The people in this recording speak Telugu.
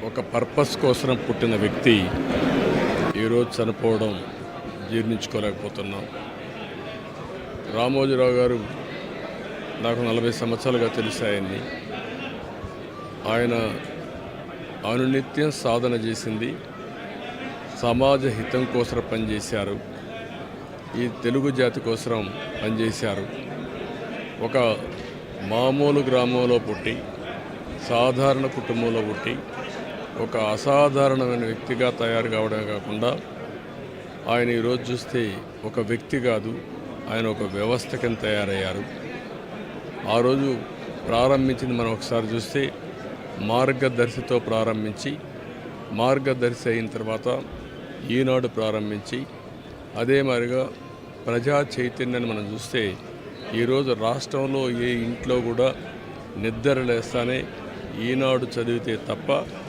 ఒక పర్పస్ కోసం పుట్టిన వ్యక్తి ఈరోజు చనిపోవడం జీర్ణించుకోలేకపోతున్నాం. రామోజీరావు గారు నాకు 40 సంవత్సరాలుగా తెలిసాయని. ఆయన అనునిత్యం సాధన చేసింది సమాజ హితం కోసం పనిచేశారు. ఈ తెలుగు జాతి కోసం పనిచేశారు. ఒక మామూలు గ్రామంలో పుట్టి సాధారణ కుటుంబంలో పుట్టి ఒక అసాధారణమైన వ్యక్తిగా తయారు కావడమే కాకుండా ఆయన ఈరోజు చూస్తే ఒక వ్యక్తి కాదు, ఆయన ఒక వ్యవస్థ కింద తయారయ్యారు. ఆ రోజు ప్రారంభించింది మనం ఒకసారి చూస్తే మార్గదర్శితో ప్రారంభించి మార్గదర్శి అయిన తర్వాత ఈనాడు ప్రారంభించి అదే మాదిరిగా ప్రజా చైతన్యాన్ని మనం చూస్తే ఈరోజు రాష్ట్రంలో ఏ ఇంట్లో కూడా నిద్ర లేస్తానే ఈనాడు చదివితే తప్ప